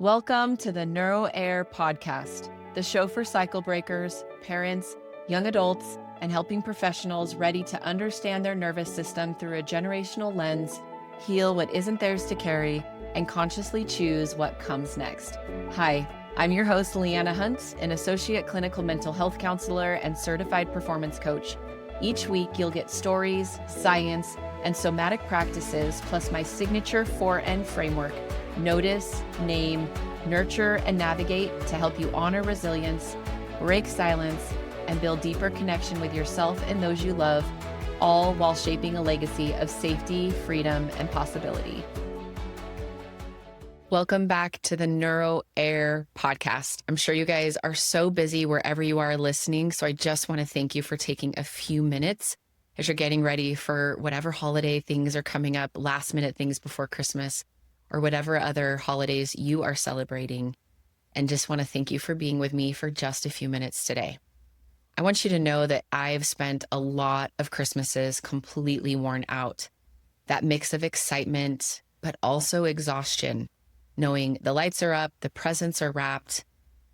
Welcome to the NeuroHeir podcast, the show for cycle breakers, parents, young adults, and helping professionals ready to understand their nervous system through a generational lens, heal what isn't theirs to carry, and consciously choose what comes next. Hi, I'm your host, Leanna Hunt, an associate clinical mental health counselor and certified performance coach. Each week, you'll get stories, science, and somatic practices, plus my signature 4N framework: notice, name, nurture, and navigate, to help you honor resilience, break silence, and build deeper connection with yourself and those you love, all while shaping a legacy of safety, freedom, and possibility. Welcome back to the NeuroHeir podcast. I'm sure you guys are so busy wherever you are listening, so I just want to thank you for taking a few minutes as you're getting ready for whatever holiday things are coming up, last minute things before Christmas, or whatever other holidays you are celebrating. And just want to thank you for being with me for just a few minutes today. I want you to know that I've spent a lot of Christmases completely worn out. That mix of excitement, but also exhaustion, knowing the lights are up, the presents are wrapped,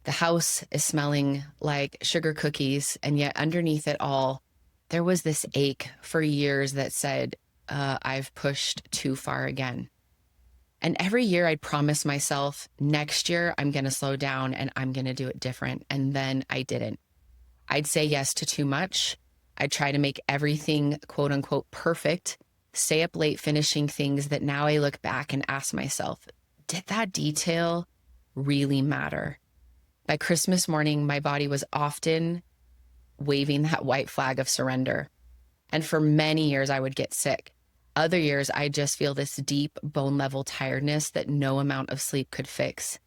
the house is smelling like sugar cookies, and yet underneath it all, there was this ache for years that said, I've pushed too far again. And every year I'd promise myself, next year I'm going to slow down and I'm going to do it different. And then I didn't. I'd say yes to too much. I'd try to make everything quote unquote perfect, stay up late finishing things that now I look back and ask myself, did that detail really matter? By Christmas morning, my body was often waving that white flag of surrender. And for many years, I would get sick. Other years, I just feel this deep bone level tiredness that no amount of sleep could fix.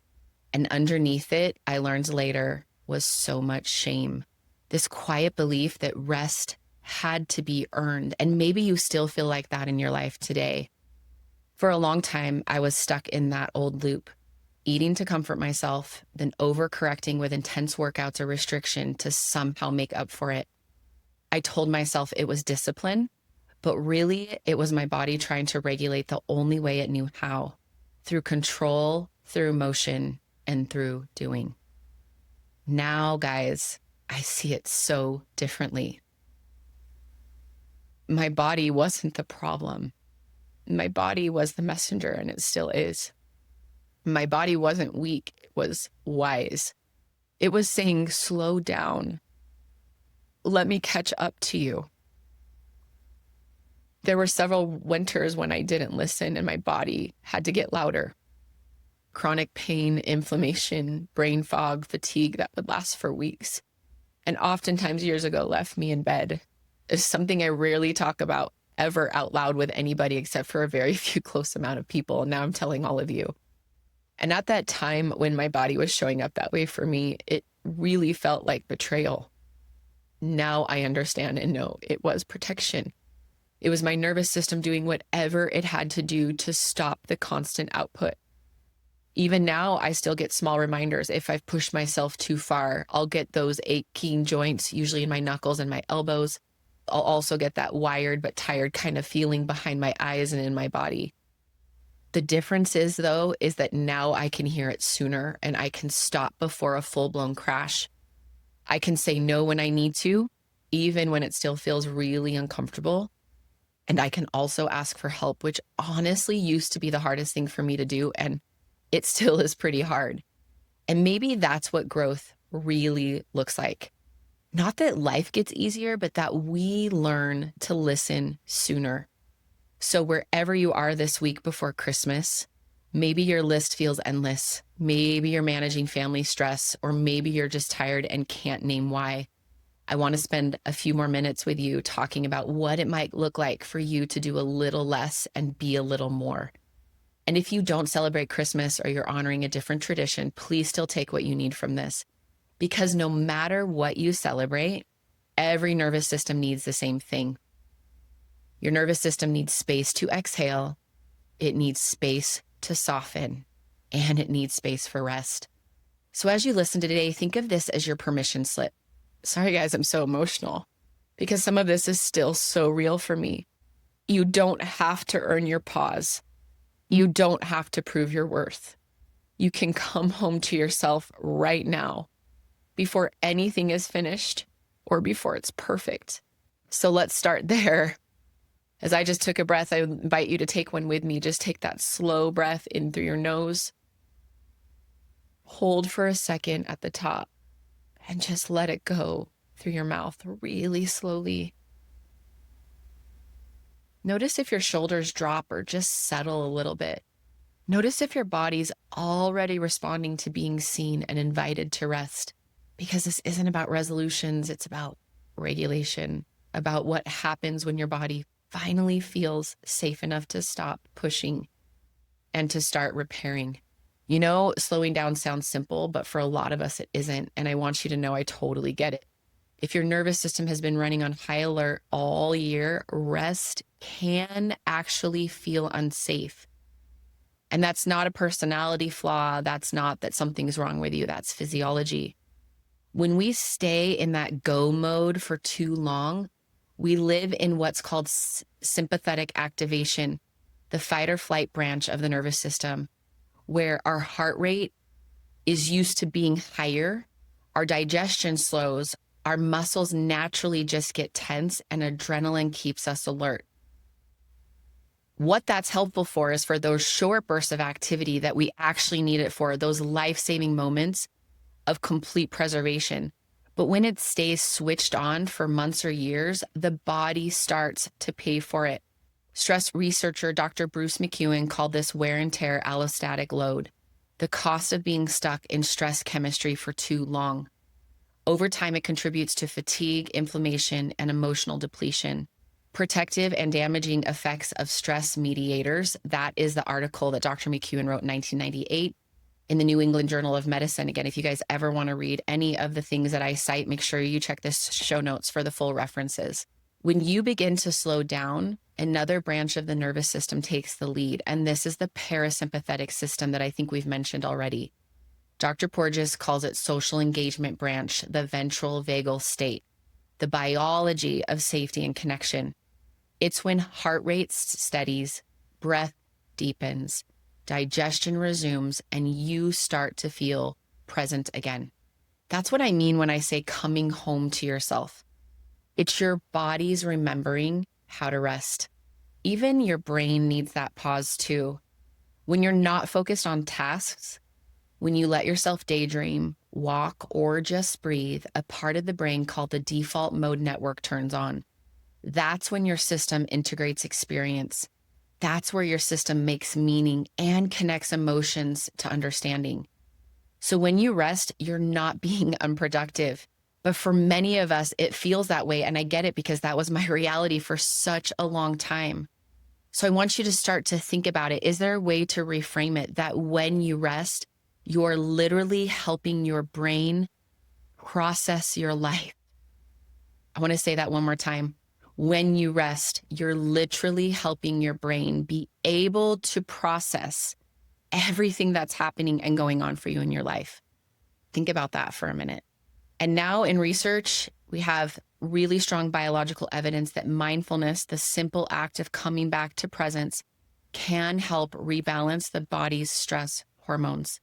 And underneath it, I learned later, was so much shame. This quiet belief that rest had to be earned. And maybe you still feel like that in your life today. For a long time, I was stuck in that old loop, eating to comfort myself, then overcorrecting with intense workouts or restriction to somehow make up for it. I told myself it was discipline, but really it was my body trying to regulate the only way it knew how, through control, through emotion, and through doing. Now, guys, I see it so differently. My body wasn't the problem. My body was the messenger, and it still is. My body wasn't weak, it was wise. It was saying, slow down. Let me catch up to you. There were several winters when I didn't listen and my body had to get louder. Chronic pain, inflammation, brain fog, fatigue that would last for weeks. And oftentimes years ago left me in bed. It's something I rarely talk about ever out loud with anybody except for a very few close amount of people. And now I'm telling all of you. And at that time when my body was showing up that way for me, it really felt like betrayal. Now I understand and know it was protection. It was my nervous system doing whatever it had to do to stop the constant output. Even now, I still get small reminders. If I've pushed myself too far, I'll get those aching joints, usually in my knuckles and my elbows. I'll also get that wired but tired kind of feeling behind my eyes and in my body. The difference is, though, is that now I can hear it sooner and I can stop before a full-blown crash. I can say no when I need to, even when it still feels really uncomfortable. And I can also ask for help, which honestly used to be the hardest thing for me to do, and it still is pretty hard. And maybe that's what growth really looks like. Not that life gets easier, but that we learn to listen sooner. So wherever you are this week before Christmas, maybe your list feels endless. Maybe you're managing family stress, or maybe you're just tired and can't name why. I want to spend a few more minutes with you talking about what it might look like for you to do a little less and be a little more. And if you don't celebrate Christmas or you're honoring a different tradition, please still take what you need from this. Because no matter what you celebrate, every nervous system needs the same thing. Your nervous system needs space to exhale, it needs space to soften, and it needs space for rest. So as you listen to today, think of this as your permission slip. Sorry guys, I'm so emotional because some of this is still so real for me. You don't have to earn your pause. You don't have to prove your worth. You can come home to yourself right now before anything is finished or before it's perfect. So let's start there. As I just took a breath, I invite you to take one with me. Just take that slow breath in through your nose. Hold for a second at the top and just let it go through your mouth really slowly. Notice if your shoulders drop or just settle a little bit. Notice if your body's already responding to being seen and invited to rest, because this isn't about resolutions, it's about regulation, about what happens when your body finally feels safe enough to stop pushing and to start repairing. You know, slowing down sounds simple, but for a lot of us it isn't. And I want you to know I totally get it. If your nervous system has been running on high alert all year, rest can actually feel unsafe. And that's not a personality flaw. That's not that something's wrong with you. That's physiology. When we stay in that go mode for too long, we live in what's called sympathetic activation, the fight or flight branch of the nervous system, where our heart rate is used to being higher, our digestion slows, our muscles naturally just get tense, and adrenaline keeps us alert. What that's helpful for is for those short bursts of activity that we actually need it for, those life-saving moments of complete preservation. But when it stays switched on for months or years, the body starts to pay for it. Stress researcher Dr. Bruce McEwen called this wear and tear allostatic load, the cost of being stuck in stress chemistry for too long. Over time, it contributes to fatigue, inflammation, and emotional depletion. Protective and damaging effects of stress mediators. That is the article that Dr. McEwen wrote in 1998 in the New England Journal of Medicine. Again, if you guys ever want to read any of the things that I cite, make sure you check this show notes for the full references. When you begin to slow down, another branch of the nervous system takes the lead, and this is the parasympathetic system that I think we've mentioned already. Dr. Porges calls it social engagement branch, the ventral vagal state, the biology of safety and connection. It's when heart rate steadies, breath deepens, digestion resumes, and you start to feel present again. That's what I mean when I say coming home to yourself. It's your body's remembering how to rest. Even your brain needs that pause too. When you're not focused on tasks, when you let yourself daydream, walk, or just breathe, a part of the brain called the default mode network turns on. That's when your system integrates experience. That's where your system makes meaning and connects emotions to understanding. So when you rest, you're not being unproductive. But for many of us, it feels that way. And I get it because that was my reality for such a long time. So I want you to start to think about it. Is there a way to reframe it that when you rest, you're literally helping your brain process your life? I want to say that one more time. When you rest, you're literally helping your brain be able to process everything that's happening and going on for you in your life. Think about that for a minute. And now in research, we have really strong biological evidence that mindfulness, the simple act of coming back to presence, can help rebalance the body's stress hormones.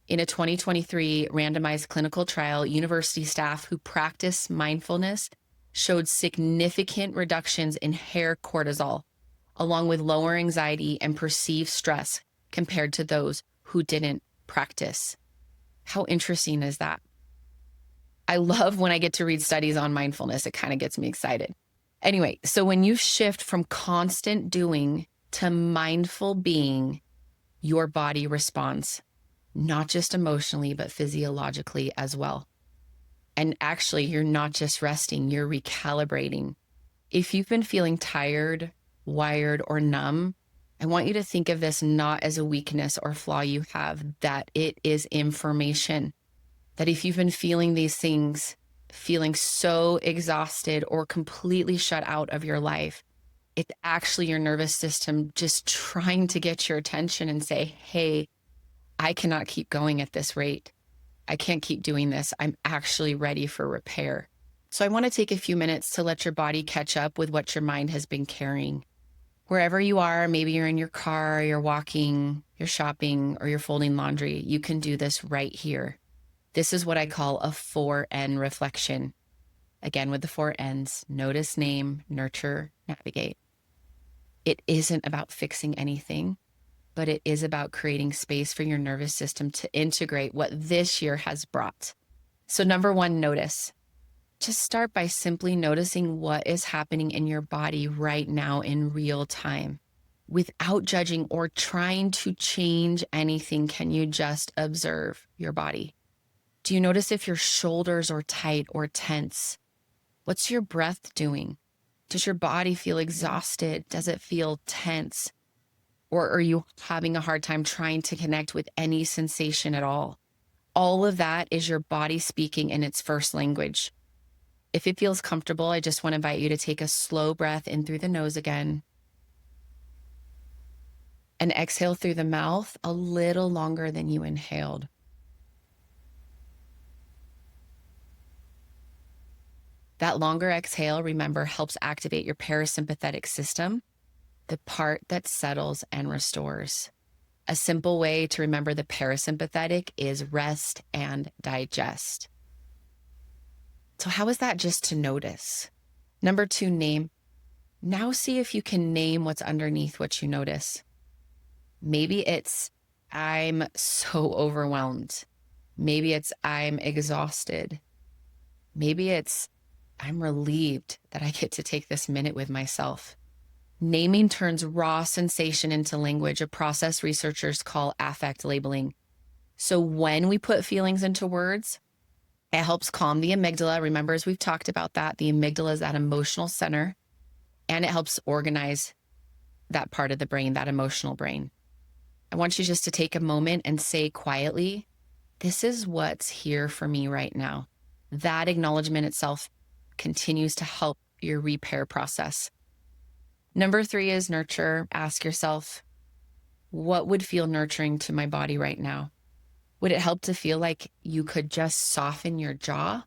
In a 2023 randomized clinical trial, university staff who practice mindfulness showed significant reductions in hair cortisol, along with lower anxiety and perceived stress compared to those who didn't practice. How interesting is that? I love when I get to read studies on mindfulness. It kind of gets me excited. Anyway, so when you shift from constant doing to mindful being, your body responds, not just emotionally, but physiologically as well. And actually, you're not just resting, you're recalibrating. If you've been feeling tired, wired, or numb, I want you to think of this not as a weakness or flaw you have, that it is information. That if you've been feeling these things, feeling so exhausted or completely shut out of your life, it's actually your nervous system just trying to get your attention and say, hey, I cannot keep going at this rate. I can't keep doing this. I'm actually ready for repair. So I want to take a few minutes to let your body catch up with what your mind has been carrying. Wherever you are, maybe you're in your car, you're walking, you're shopping, or you're folding laundry, you can do this right here. This is what I call a 4N reflection. Again, with the 4Ns: notice, name, nurture, navigate. It isn't about fixing anything, but it is about creating space for your nervous system to integrate what this year has brought. So number one, notice. Just start by simply noticing what is happening in your body right now in real time. Without judging or trying to change anything, can you just observe your body? Do you notice if your shoulders are tight or tense? What's your breath doing? Does your body feel exhausted? Does it feel tense? Or are you having a hard time trying to connect with any sensation at all? All of that is your body speaking in its first language. If it feels comfortable, I just want to invite you to take a slow breath in through the nose again. And exhale through the mouth a little longer than you inhaled. That longer exhale, remember, helps activate your parasympathetic system, the part that settles and restores. A simple way to remember the parasympathetic is rest and digest. So how is that just to notice? Number two, name. Now see if you can name what's underneath what you notice. Maybe it's, I'm so overwhelmed. Maybe it's, I'm exhausted. Maybe it's, I'm relieved that I get to take this minute with myself. Naming turns raw sensation into language, a process researchers call affect labeling. So when we put feelings into words, it helps calm the amygdala. Remember, as we've talked about that, the amygdala is that emotional center, and it helps organize that part of the brain, that emotional brain. I want you just to take a moment and say quietly, this is what's here for me right now. That acknowledgement itself continues to help your repair process. Number three is nurture. Ask yourself, what would feel nurturing to my body right now? Would it help to feel like you could just soften your jaw?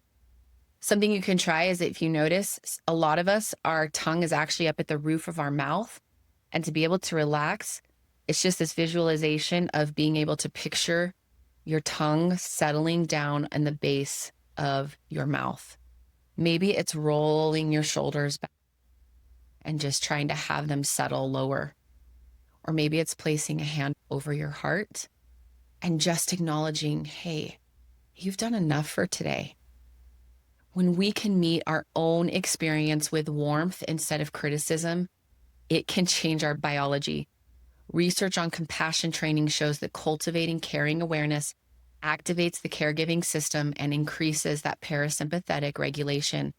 Something you can try is, if you notice, a lot of us, our tongue is actually up at the roof of our mouth. And to be able to relax, it's just this visualization of being able to picture your tongue settling down in the base of your mouth. Maybe it's rolling your shoulders back and just trying to have them settle lower. Or maybe it's placing a hand over your heart and just acknowledging, hey, you've done enough for today. When we can meet our own experience with warmth instead of criticism, it can change our biology. Research on compassion training shows that cultivating caring awareness activates the caregiving system and increases that parasympathetic regulation,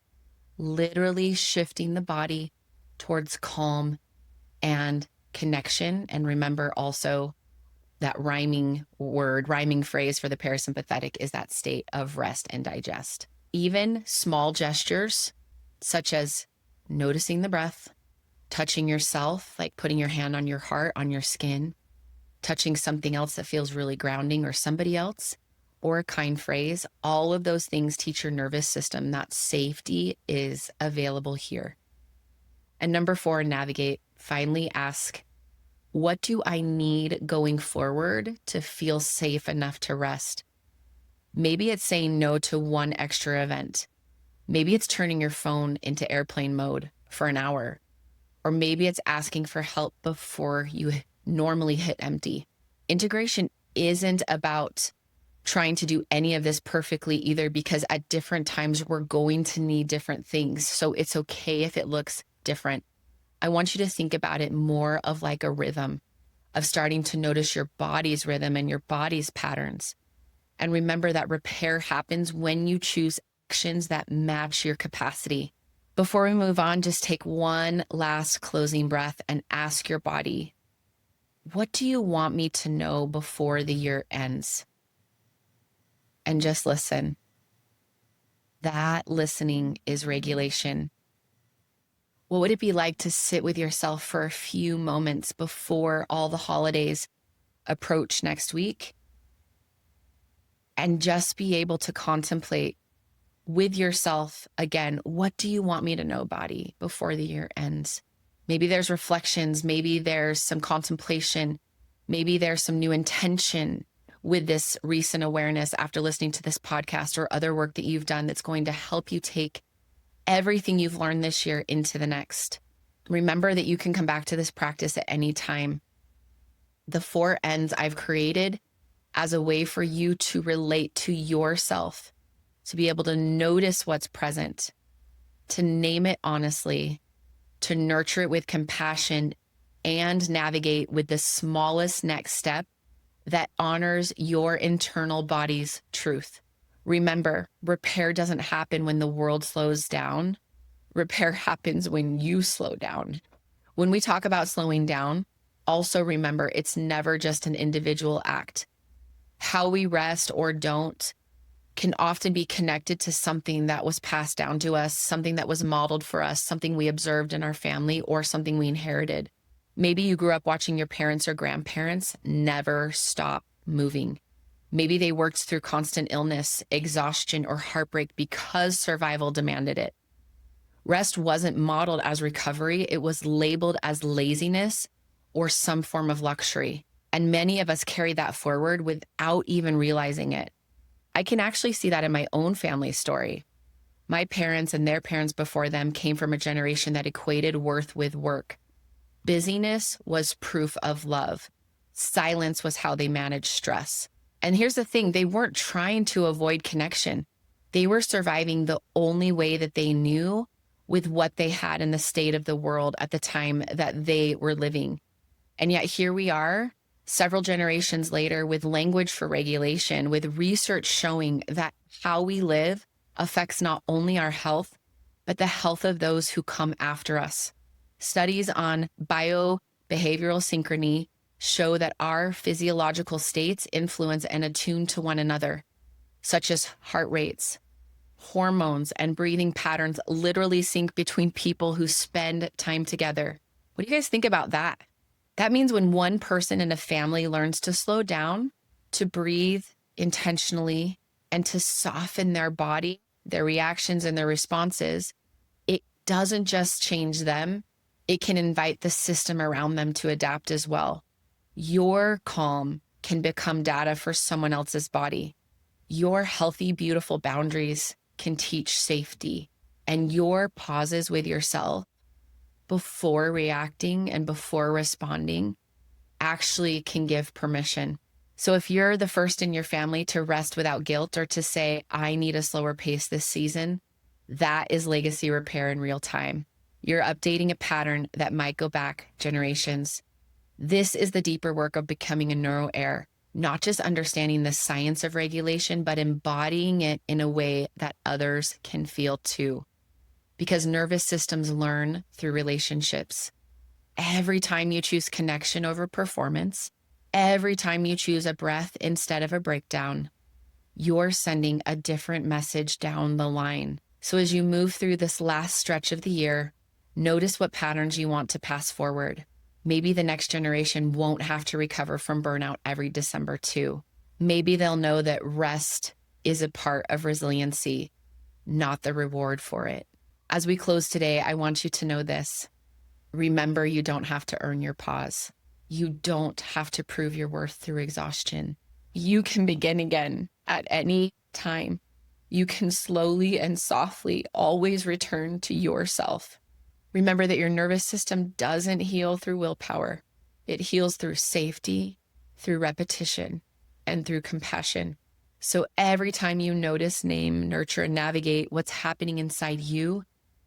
literally shifting the body towards calm and connection. And remember also, that rhyming phrase for the parasympathetic is that state of rest and digest. Even small gestures, such as noticing the breath, touching yourself, like putting your hand on your heart, on your skin, touching something else that feels really grounding, or somebody else, or a kind phrase, all of those things teach your nervous system that safety is available here. And number four, navigate. Finally, ask, what do I need going forward to feel safe enough to rest? Maybe it's saying no to one extra event. Maybe it's turning your phone into airplane mode for an hour. Or maybe it's asking for help before you normally hit empty. Integration isn't about trying to do any of this perfectly either, because at different times we're going to need different things. So it's okay if it looks different. I want you to think about it more of like a rhythm, of starting to notice your body's rhythm and your body's patterns. And remember that repair happens when you choose actions that match your capacity. Before we move on, just take one last closing breath and ask your body, what do you want me to know before the year ends? And just listen. That listening is regulation. What would it be like to sit with yourself for a few moments before all the holidays approach next week and just be able to contemplate with yourself again, what do you want me to know, body, before the year ends? Maybe there's reflections. Maybe there's some contemplation. Maybe there's some new intention with this recent awareness after listening to this podcast or other work that you've done that's going to help you take everything you've learned this year into the next. Remember that you can come back to this practice at any time. The 4 N's I've created as a way for you to relate to yourself, to be able to notice what's present, to name it honestly, to nurture it with compassion, and navigate with the smallest next step that honors your internal body's truth. Remember, repair doesn't happen when the world slows down. Repair happens when you slow down. When we talk about slowing down, also remember it's never just an individual act. How we rest or don't can often be connected to something that was passed down to us, something that was modeled for us, something we observed in our family, or something we inherited. Maybe you grew up watching your parents or grandparents never stop moving. Maybe they worked through constant illness, exhaustion, or heartbreak because survival demanded it. Rest wasn't modeled as recovery. It was labeled as laziness or some form of luxury. And many of us carry that forward without even realizing it. I can actually see that in my own family story. My parents and their parents before them came from a generation that equated worth with work. Busyness was proof of love. Silence was how they managed stress. And here's the thing, they weren't trying to avoid connection. They were surviving the only way that they knew with what they had in the state of the world at the time that they were living. And yet here we are, several generations later, with language for regulation, with research showing that how we live affects not only our health, but the health of those who come after us. Studies on biobehavioral synchrony show that our physiological states influence and attune to one another, such as heart rates, hormones, and breathing patterns literally sync between people who spend time together. What do you guys think about that? That means when one person in a family learns to slow down, to breathe intentionally, and to soften their body, their reactions and their responses, it doesn't just change them, it can invite the system around them to adapt as well. Your calm can become data for someone else's body. Your healthy, beautiful boundaries can teach safety, and your pauses with yourself before reacting and before responding actually can give permission. So if you're the first in your family to rest without guilt or to say, I need a slower pace this season, that is legacy repair in real time. You're updating a pattern that might go back generations. This is the deeper work of becoming a NeuroHeir, not just understanding the science of regulation, but embodying it in a way that others can feel too. Because nervous systems learn through relationships. Every time you choose connection over performance, every time you choose a breath instead of a breakdown, you're sending a different message down the line. So as you move through this last stretch of the year, notice what patterns you want to pass forward. Maybe the next generation won't have to recover from burnout every December too. Maybe they'll know that rest is a part of resiliency, not the reward for it. As we close today, I want you to know this. Remember, you don't have to earn your pause. You don't have to prove your worth through exhaustion. You can begin again at any time. You can slowly and softly always return to yourself. Remember that your nervous system doesn't heal through willpower. It heals through safety, through repetition, and through compassion. So every time you notice, name, nurture, and navigate what's happening inside you,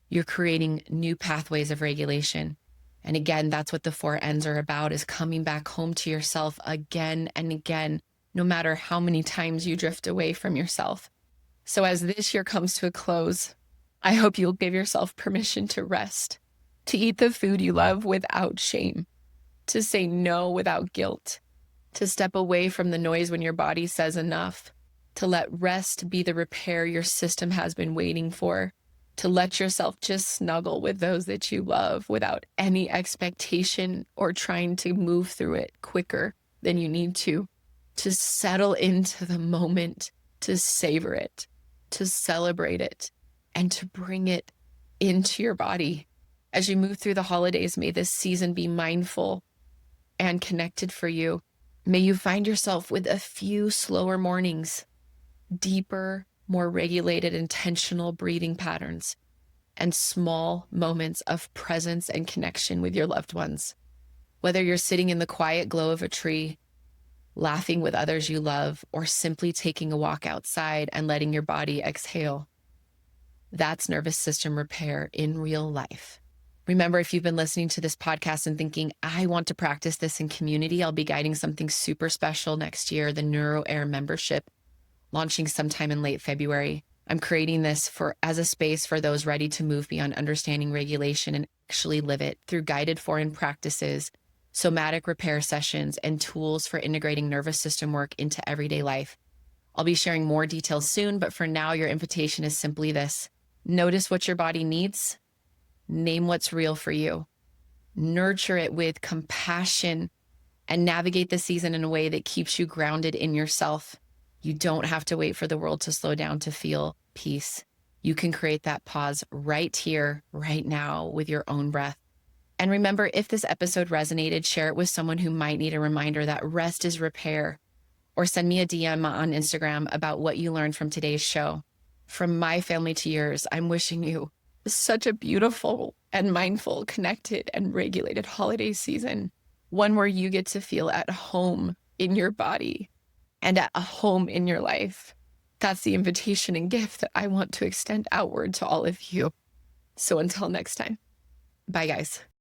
you're creating new pathways of regulation. And again, that's what the 4 N's are about, is coming back home to yourself again and again, no matter how many times you drift away from yourself. So as this year comes to a close, I hope you'll give yourself permission to rest, to eat the food you love without shame, to say no without guilt, to step away from the noise when your body says enough, to let rest be the repair your system has been waiting for, to let yourself just snuggle with those that you love without any expectation or trying to move through it quicker than you need to settle into the moment, to savor it, to celebrate it, and to bring it into your body. As you move through the holidays, may this season be mindful and connected for you. May you find yourself with a few slower mornings, deeper, more regulated, intentional breathing patterns, and small moments of presence and connection with your loved ones. Whether you're sitting in the quiet glow of a tree, laughing with others you love, or simply taking a walk outside and letting your body exhale, that's nervous system repair in real life. Remember, if you've been listening to this podcast and thinking, I want to practice this in community, I'll be guiding something super special next year, the NeuroHeir membership, launching sometime in late February. I'm creating this as a space for those ready to move beyond understanding regulation and actually live it through guided foreign practices, somatic repair sessions, and tools for integrating nervous system work into everyday life. I'll be sharing more details soon, but for now, your invitation is simply this. Notice what your body needs. Name what's real for you. Nurture it with compassion and navigate the season in a way that keeps you grounded in yourself. You don't have to wait for the world to slow down to feel peace. You can create that pause right here, right now, with your own breath. And remember, if this episode resonated, share it with someone who might need a reminder that rest is repair, or send me a DM on Instagram about what you learned from today's show. From my family to yours, I'm wishing you such a beautiful and mindful, connected, and regulated holiday season. One where you get to feel at home in your body and at a home in your life. That's the invitation and gift that I want to extend outward to all of you. So until next time, bye guys.